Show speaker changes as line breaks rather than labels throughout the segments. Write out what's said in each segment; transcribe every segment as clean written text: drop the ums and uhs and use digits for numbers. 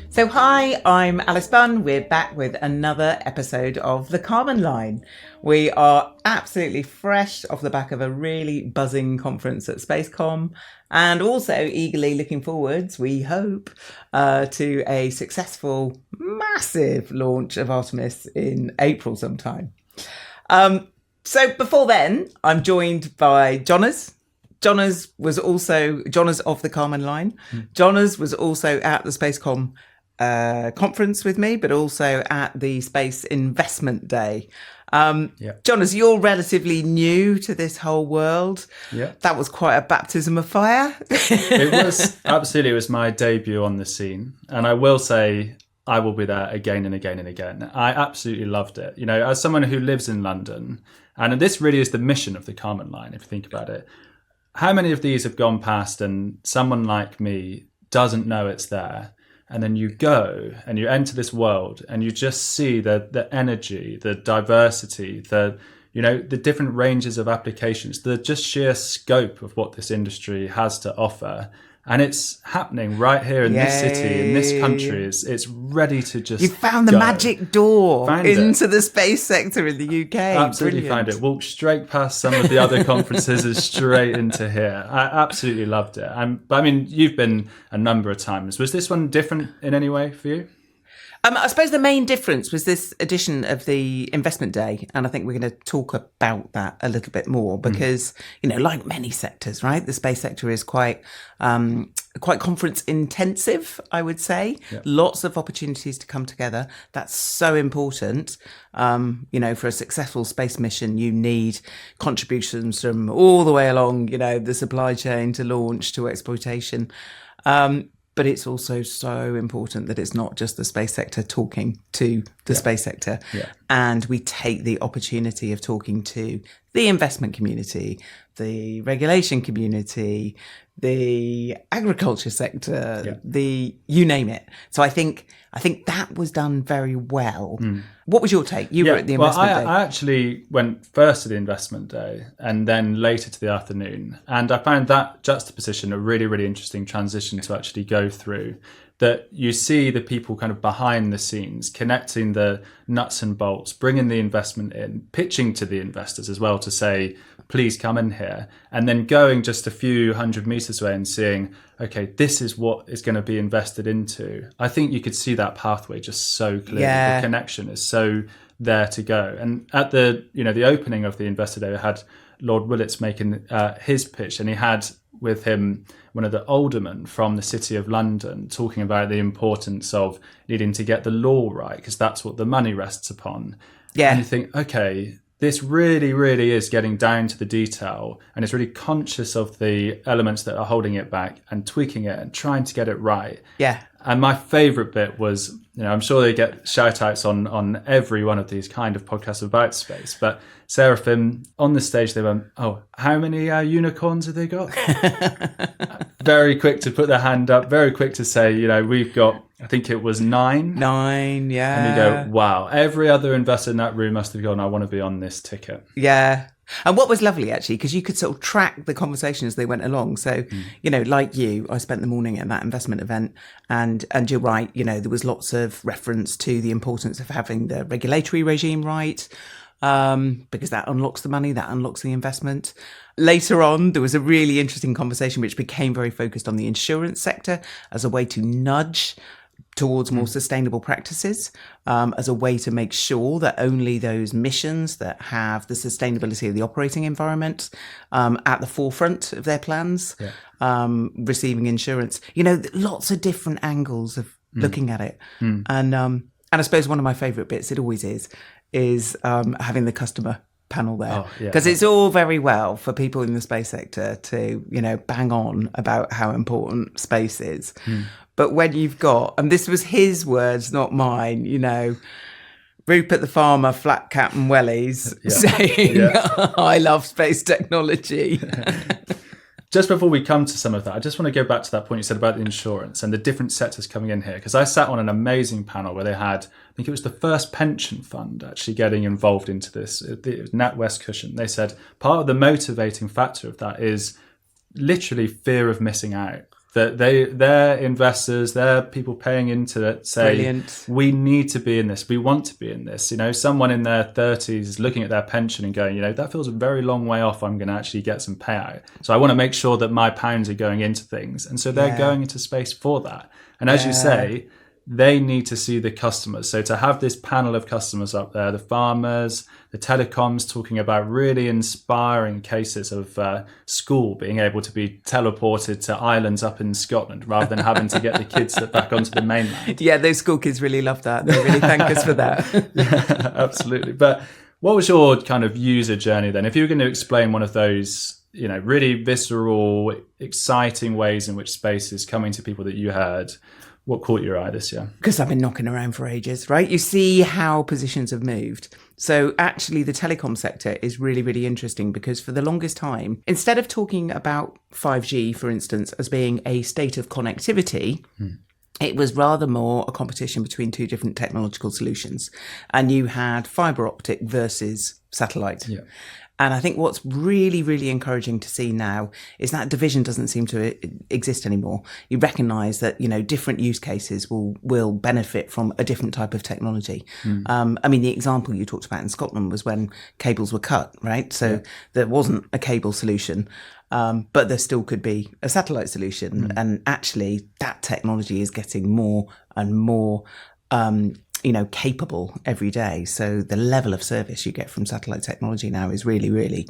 So hi, I'm Alice Bunn. We're back with another episode of the Karman line. We are absolutely fresh off the back of a really buzzing conference at Space-Comm, and also eagerly looking forwards, we hope, to a successful, massive launch of Artemis in April sometime. So before then, I'm joined by Jonners. Jonners of the Karman line. Jonners was also at the Space-Comm conference with me, but also at the Space Investment Day. Jonners, you're relatively new to this whole world.
Yeah,
that was quite a baptism of fire.
It was my debut on the scene, and I will say I will be there again and again and again. I absolutely loved it. You know, as someone who lives in London, and this really is the mission of the Karman line, if you think about it. How many of these have gone past and someone like me doesn't know it's there? And then you go and you enter this world and you just see the energy, the diversity, the different ranges of applications, the just sheer scope of what this industry has to offer. And it's happening right here in this city, in this country. It's ready to just
You found the magic door into the space sector in the UK.
Absolutely.
Brilliant.
Found it. Walked straight past some of the other conferences and straight into here. I absolutely loved it. But I mean, you've been a number of times. Was this one different in any way for you?
I suppose the main difference was this edition of the Investment Day, and I think we're going to talk about that a little bit more because, like many sectors, right, the space sector is quite conference intensive, I would say. Yep. Lots of opportunities to come together. That's so important. For a successful space mission, you need contributions from all the way along, the supply chain to launch to exploitation. But it's also so important that it's not just the space sector talking to the space sector. Yeah. And we take the opportunity of talking to the investment community, the regulation community, the agriculture sector, you name it. So I think that was done very well. What was your take? You were at the Investment Day.
I actually went first to the Investment Day and then later to the afternoon. And I found that juxtaposition a really, really interesting transition to actually go through. That you see the people kind of behind the scenes, connecting the nuts and bolts, bringing the investment in, pitching to the investors as well to say, please come in here. And then going just a few hundred meters away and seeing, okay, this is what is going to be invested into. I think you could see that pathway just so clearly. Yeah. The connection is so there to go. And at the opening of the Investor Day, I had Lord Willits making his pitch, and he had with him one of the aldermen from the City of London talking about the importance of needing to get the law right because that's what the money rests upon. Yeah. And you think, okay, this really, really is getting down to the detail and it's really conscious of the elements that are holding it back and tweaking it and trying to get it right. Yeah. And my favourite bit was, I'm sure they get shout outs on every one of these kind of podcasts about space, but Seraphim on the stage, they went, oh, how many unicorns have they got? Very quick to put their hand up, very quick to say, we've got, I think it was 9.
9, yeah.
And you go, wow, every other investor in that room must have gone, I want to be on this ticket.
Yeah. And what was lovely, actually, because you could sort of track the conversation as they went along. So, like you, I spent the morning at that investment event and you're right, there was lots of reference to the importance of having the regulatory regime right, because that unlocks the money, that unlocks the investment. Later on, there was a really interesting conversation which became very focused on the insurance sector as a way to nudge towards more sustainable practices, as a way to make sure that only those missions that have the sustainability of the operating environment at the forefront of their plans, receiving insurance. Lots of different angles of looking at it. And I suppose one of my favourite bits, it always is having the customer panel there, because it's all very well for people in the space sector to bang on about how important space is, but when you've got, and this was his words, not mine, Rupert the farmer, flat cap and wellies saying, I love space technology.
Just before we come to some of that, I just want to go back to that point you said about the insurance and the different sectors coming in here, because I sat on an amazing panel where they had, I think it was the first pension fund actually getting involved into this, it was NatWest Cushion. They said part of the motivating factor of that is literally fear of missing out. that their investors, their people paying into it say,
Brilliant.
we need to be in this. We want to be in this. You know, someone in their 30s looking at their pension and going, you know, that feels a very long way off. I'm going to actually get some payout. So I want to make sure that my pounds are going into things. And so they're going into space for that. And as you say, they need to see the customers. So to have this panel of customers up there, the farmers, the telecoms, talking about really inspiring cases of school being able to be teleported to islands up in Scotland rather than having to get the kids back onto the mainland.
Yeah, those school kids really love that. They really thank us for that.
Yeah, absolutely. But what was your kind of user journey then? If you were going to explain one of those, you know, really visceral, exciting ways in which space is coming to people that you heard, what caught your eye this year?
Because I've been knocking around for ages, right? You see how positions have moved. So actually the telecom sector is really, really interesting because for the longest time, instead of talking about 5G, for instance, as being a state of connectivity, it was rather more a competition between two different technological solutions. And you had fiber optic versus satellite. Yeah. And I think what's really, really encouraging to see now is that division doesn't seem to exist anymore. You recognise that, you know, different use cases will benefit from a different type of technology. I mean, the example you talked about in Scotland was when cables were cut, right? So there wasn't a cable solution, but there still could be a satellite solution. And actually, that technology is getting more and more capable every day. So the level of service you get from satellite technology now is really, really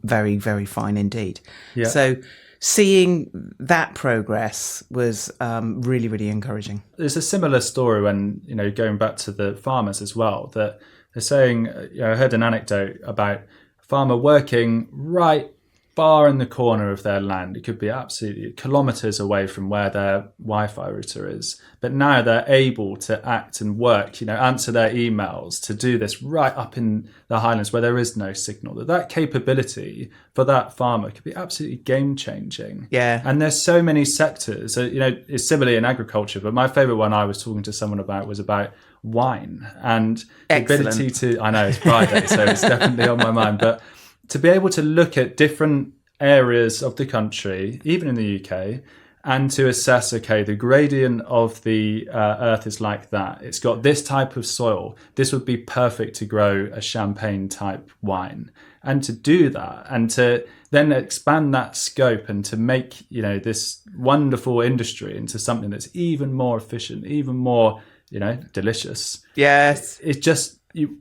very, very fine indeed. Yeah. So seeing that progress was really, really encouraging.
There's a similar story when, you know, going back to the farmers as well, that they're saying, you know, I heard an anecdote about a farmer working right far in the corner of their land. It could be absolutely kilometers away from where their Wi-Fi router is. But now they're able to act and work, you know, answer their emails, to do this right up in the Highlands where there is no signal. That capability for that farmer could be absolutely game changing.
Yeah.
And there's so many sectors. So, you know, it's similarly in agriculture, but my favorite one I was talking to someone about was about wine and the ability to, I know it's Friday, so it's definitely on my mind, but to be able to look at different areas of the country, even in the UK, and to assess, okay, the gradient of the earth is like that. It's got this type of soil. This would be perfect to grow a champagne type wine. And to do that and to then expand that scope and to make, you know, this wonderful industry into something that's even more efficient, even more, you know, delicious.
Yes.
It's just,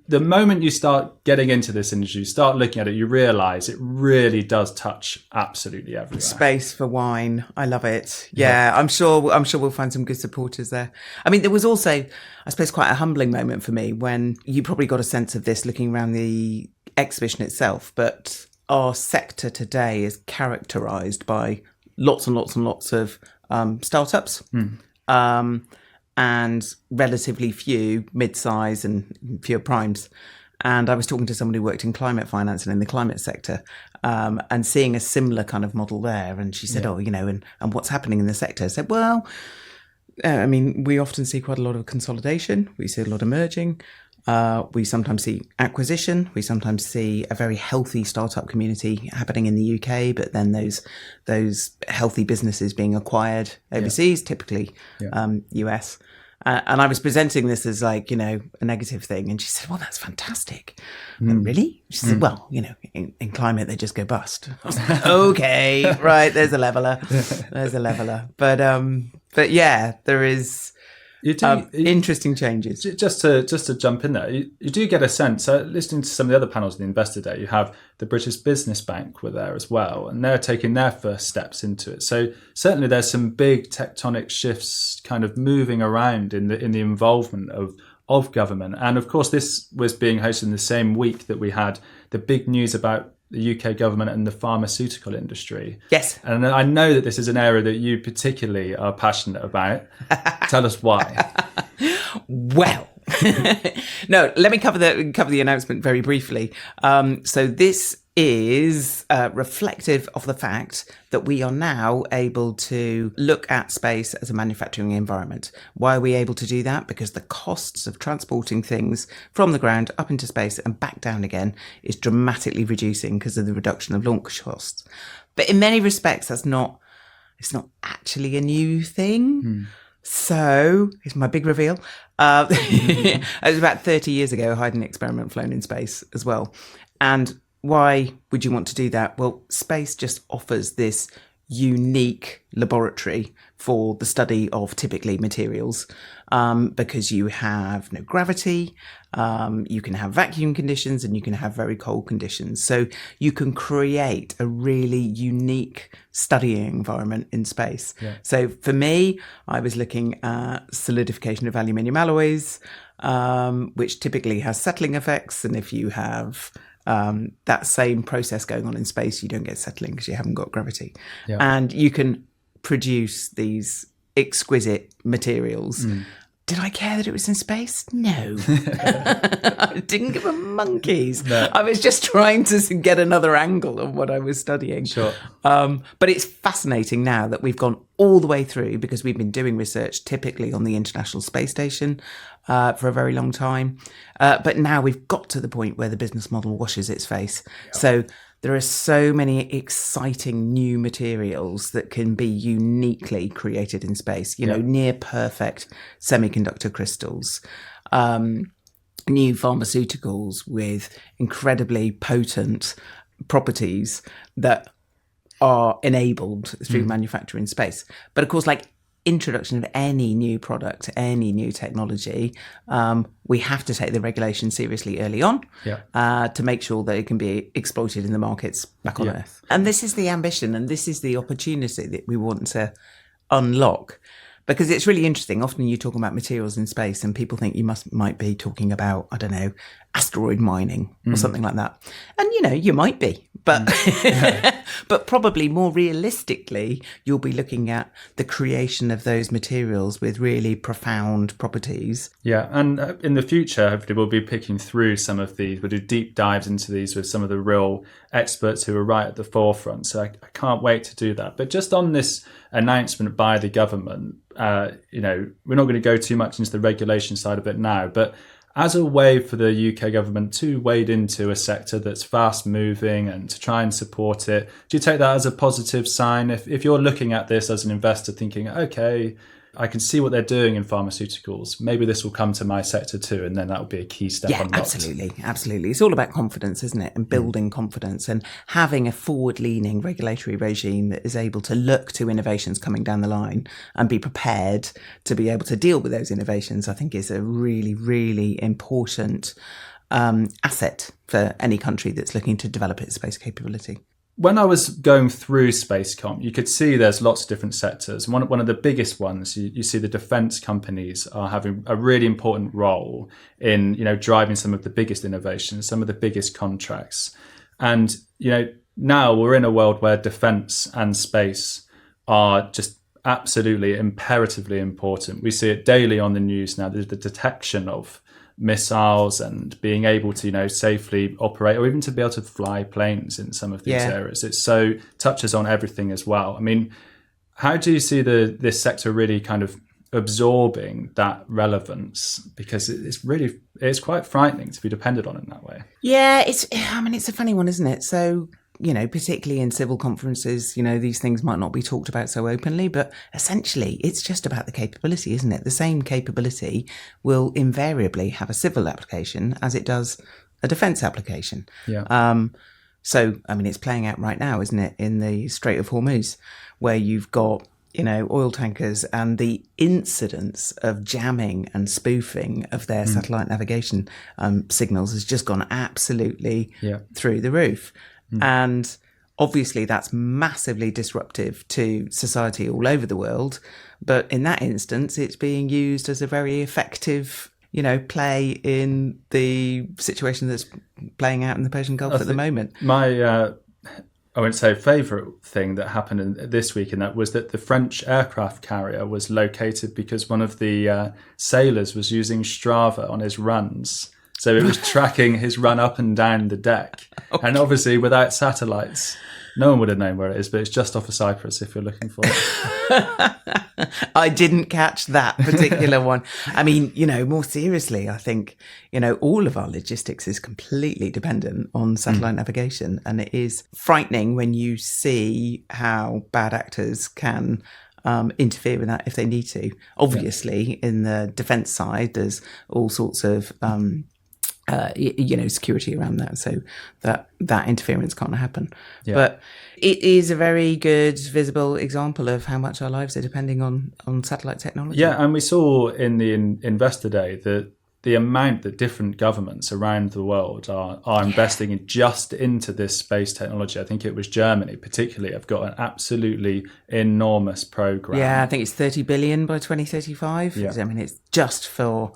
the moment you start getting into this industry, you start looking at it, you realise it really does touch absolutely everywhere.
Space for wine. I love it. Yeah, I'm sure we'll find some good supporters there. I mean, there was also, I suppose, quite a humbling moment for me when you probably got a sense of this looking around the exhibition itself, but our sector today is characterised by lots and lots and lots of startups. And relatively few mid-size and fewer primes. And I was talking to someone who worked in climate finance and in the climate sector, and seeing a similar kind of model there. And she said, oh, you know, and what's happening in the sector? I said, well, I mean, we often see quite a lot of consolidation. We see a lot of merging. We sometimes see acquisition. We sometimes see a very healthy startup community happening in the UK, but then those healthy businesses being acquired overseas, typically US. And I was presenting this as like, you know, a negative thing. And she said, well, that's fantastic. Really? She said, well, you know, in climate, they just go bust. I was like, okay, right. There's a leveler. But yeah, there is interesting changes.
Just to jump in there, you do get a sense, listening to some of the other panels of the Investor Day, you have the British Business Bank were there as well, and they're taking their first steps into it. So certainly there's some big tectonic shifts kind of moving around in the involvement of government. And of course, this was being hosted in the same week that we had the big news about the UK government and the pharmaceutical industry.
Yes.
And I know that this is an area that you particularly are passionate about. Tell us why.
Well, no, let me cover the announcement very briefly. So this is reflective of the fact that we are now able to look at space as a manufacturing environment. Why are we able to do that? Because the costs of transporting things from the ground up into space and back down again is dramatically reducing because of the reduction of launch costs. But in many respects, that's not it's not actually a new thing. So here's my big reveal. It was about 30 years ago, I had an experiment flown in space as well. And why would you want to do that? Well, space just offers this unique laboratory for the study of typically materials, because you have no gravity, you can have vacuum conditions, and you can have very cold conditions. So you can create a really unique studying environment in space. Yeah. So for me, I was looking at solidification of aluminium alloys, which typically has settling effects. And if you have that same process going on in space, you don't get settling because you haven't got gravity. Yeah. And you can produce these exquisite materials. Did I care that it was in space? No. I didn't give a monkeys. No. I was just trying to get another angle of what I was studying. Sure. But it's fascinating now that we've gone all the way through, because we've been doing research typically on the International Space Station for a very long time. But now we've got to the point where the business model washes its face. Yep. So there are so many exciting new materials that can be uniquely created in space, you know, near perfect semiconductor crystals, new pharmaceuticals with incredibly potent properties that are enabled through manufacture in space. But of course, like introduction of any new product, any new technology, we have to take the regulation seriously early on to make sure that it can be exploited in the markets back on Earth. And this is the ambition, and this is the opportunity that we want to unlock. Because it's really interesting. Often you talk about materials in space and people think you might be talking about, I don't know, asteroid mining or something like that. And, you know, you might be. But but probably more realistically, you'll be looking at the creation of those materials with really profound properties. Yeah, and in the future, hopefully we'll be picking through some of these. We'll do deep dives into these with some of the real experts who are right at the forefront. So I can't wait to do that. But just on this announcement by the government, you know, we're not going to go too much into the regulation side of it now, but as a way for the UK government to wade into a sector that's fast moving and to try and support it, do you take that as a positive sign? If you're looking at this as an investor thinking, okay, I can see what they're doing in pharmaceuticals, maybe this will come to my sector too, and then that will be a key step unlocked. Absolutely. It's all about confidence, isn't it? And building confidence and having a forward-leaning regulatory regime that is able to look to innovations coming down the line and be prepared to be able to deal with those innovations, I think is a really, really important asset for any country that's looking to develop its space capability. When I was going through Space-Comm, you could see there's lots of different sectors. One of the biggest ones, you see the defence companies are having a really important role in, you know, driving some of the biggest innovations, some of the biggest contracts. And, you know, now we're in a world where defence and space are just absolutely imperatively important. We see it daily on the news now, the detection of missiles and being able to, you know, safely operate or even to be able to fly planes in some of these areas. It so touches on everything as well. I mean, how do you see this sector really kind of absorbing that relevance? Because it's quite frightening to be dependent on in that way. Yeah, it's a funny one, isn't it? So, you know, particularly in civil conferences, you know, these things might not be talked about so openly, but essentially it's just about the capability, isn't it? The same capability will invariably have a civil application as it does a defence application. Yeah. So, I mean, it's playing out right now, isn't it, in the Strait of Hormuz, where you've got, you know, oil tankers and the incidence of jamming and spoofing of their satellite navigation signals has just gone absolutely through the roof. And obviously that's massively disruptive to society all over the world. But in that instance, it's being used as a very effective, you know, play in the situation that's playing out in the Persian Gulf at the moment. My, I wouldn't say favourite thing that happened this week, and that was that the French aircraft carrier was located because one of the sailors was using Strava on his runs. So it was tracking his run up and down the deck. Okay. And obviously without satellites, no one would have known where it is, but it's just off of Cyprus if you're looking for it. I didn't catch that particular one. I mean, more seriously, I think, all of our logistics is completely dependent on satellite navigation. And it is frightening when you see how bad actors can interfere with that if they need to. Obviously, in the defence side, there's all sorts of security around that, so that interference can't happen. But it is a very good visible example of how much our lives are depending on satellite technology.
And we saw in the Investor Day that the amount that different governments around the world are investing into this space technology. I think it was Germany particularly have got an absolutely enormous program.
I think it's 30 billion by 2035. I mean, it's just for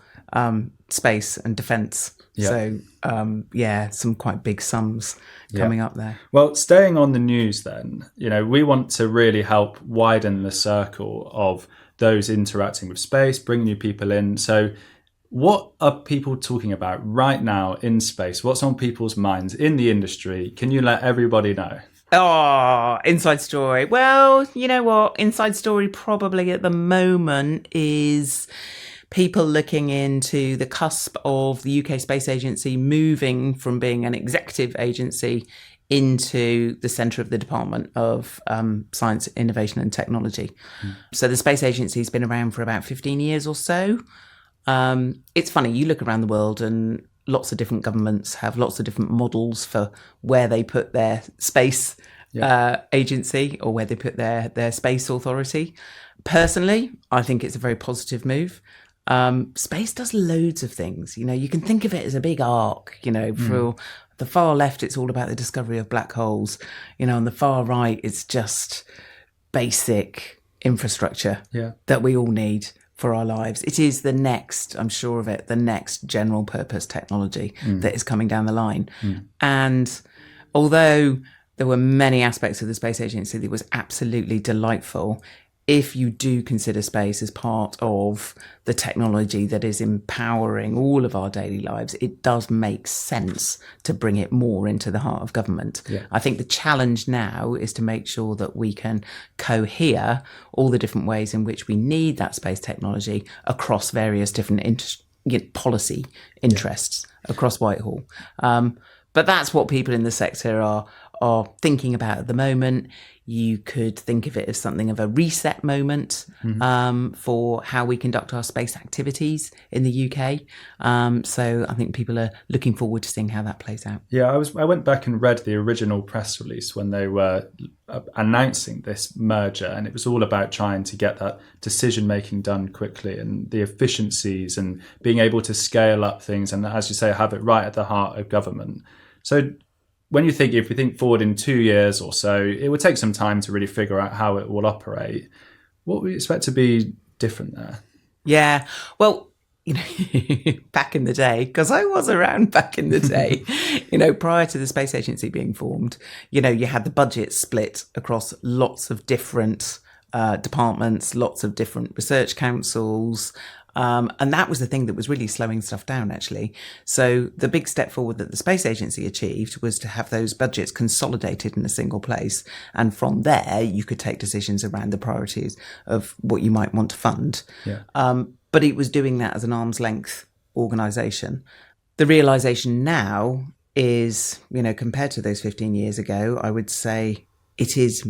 space and defence. So, some quite big sums coming up there.
Well, staying on the news then, we want to really help widen the circle of those interacting with space, bring new people in. So what are people talking about right now in space? What's on people's minds in the industry? Can you let everybody know?
Oh, inside story. Well, you know what? Inside story probably at the moment is people looking into the cusp of the UK Space Agency moving from being an executive agency into the centre of the Department of Science, Innovation and Technology. So the Space Agency has been around for about 15 years or so. It's funny, you look around the world and lots of different governments have lots of different models for where they put their space agency or where they put their space authority. Personally, I think it's a very positive move. Space does loads of things. You can think of it as a big arc, for the far left, it's all about the discovery of black holes. On the far right, it's just basic infrastructure that we all need for our lives. It is the next general purpose technology that is coming down the line. And although there were many aspects of the Space Agency that was absolutely delightful, if you do consider space as part of the technology that is empowering all of our daily lives, it does make sense to bring it more into the heart of government. I think the challenge now is to make sure that we can cohere all the different ways in which we need that space technology across various different policy interests across Whitehall. But that's what people in the sector are thinking about at the moment. You could think of it as something of a reset moment for how we conduct our space activities in the UK. So I think people are looking forward to seeing how that plays out.
I went back and read the original press release when they were announcing this merger, and it was all about trying to get that decision making done quickly and the efficiencies and being able to scale up things and, as you say, have it right at the heart of government. So if we think forward in 2 years or so, it would take some time to really figure out how it will operate. What would you expect to be different there?
Yeah, well, back in the day, because I was around back in the day, prior to the Space Agency being formed, you had the budget split across lots of different departments, lots of different research councils. And that was the thing that was really slowing stuff down, actually. So the big step forward that the Space Agency achieved was to have those budgets consolidated in a single place. And from there, you could take decisions around the priorities of what you might want to fund. But it was doing that as an arm's length organisation. The realisation now is, compared to those 15 years ago, I would say it is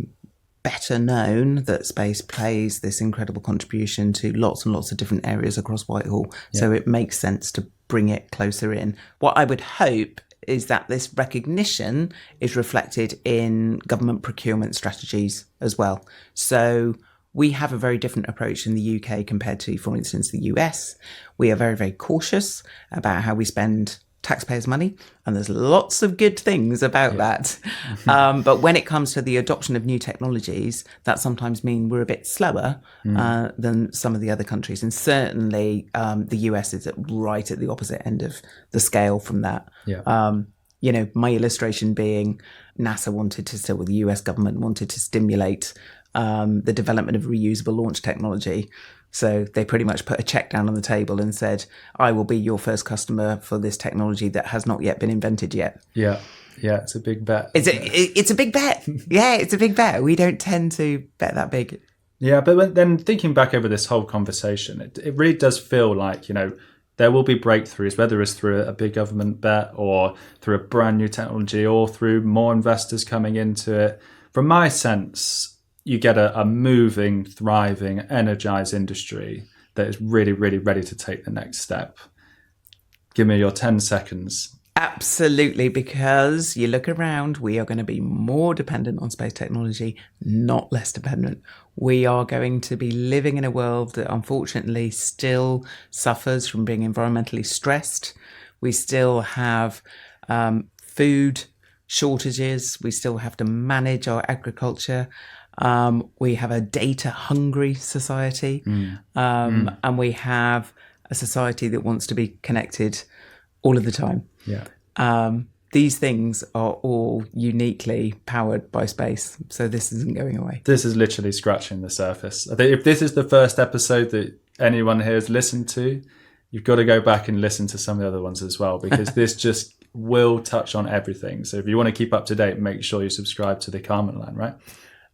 better known that space plays this incredible contribution to lots and lots of different areas across Whitehall. So it makes sense to bring it closer in. What I would hope is that this recognition is reflected in government procurement strategies as well. So we have a very different approach in the UK compared to, for instance, the US. We are very, very cautious about how we spend taxpayers' money, and there's lots of good things about that. But when it comes to the adoption of new technologies, that sometimes means we're a bit slower than some of the other countries. And certainly the US is right at the opposite end of the scale from that. My illustration being the US government wanted to stimulate the development of reusable launch technology. So they pretty much put a check down on the table and said, I will be your first customer for this technology that has not yet been invented yet. Yeah,
it's a big bet.
It's a big bet. Yeah, it's a big bet. We don't tend to bet that big.
Yeah, but then thinking back over this whole conversation, it really does feel like, there will be breakthroughs, whether it's through a big government bet or through a brand new technology or through more investors coming into it. From my sense, you get a moving, thriving, energized industry that is really, really ready to take the next step. Give me your 10 seconds.
Absolutely, because you look around, we are going to be more dependent on space technology, not less dependent. We are going to be living in a world that unfortunately still suffers from being environmentally stressed. We still have food shortages. We still have to manage our agriculture. We have a data-hungry society. And we have a society that wants to be connected all of the time.
Yeah.
These things are all uniquely powered by space, so this isn't going away.
This is literally scratching the surface. I think if this is the first episode that anyone here has listened to, you've got to go back and listen to some of the other ones as well, because this just will touch on everything. So if you want to keep up to date, make sure you subscribe to the Karman line, right?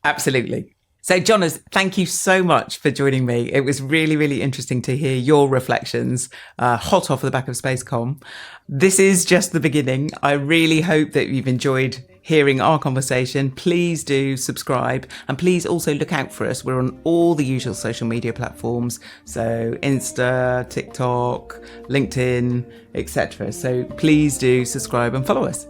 Absolutely. So, Jonners, thank you so much for joining me. It was really, really interesting to hear your reflections, hot off the back of Space-Comm. This is just the beginning. I really hope that you've enjoyed hearing our conversation. Please do subscribe, and please also look out for us. We're on all the usual social media platforms, so Insta, TikTok, LinkedIn, etc. So please do subscribe and follow us.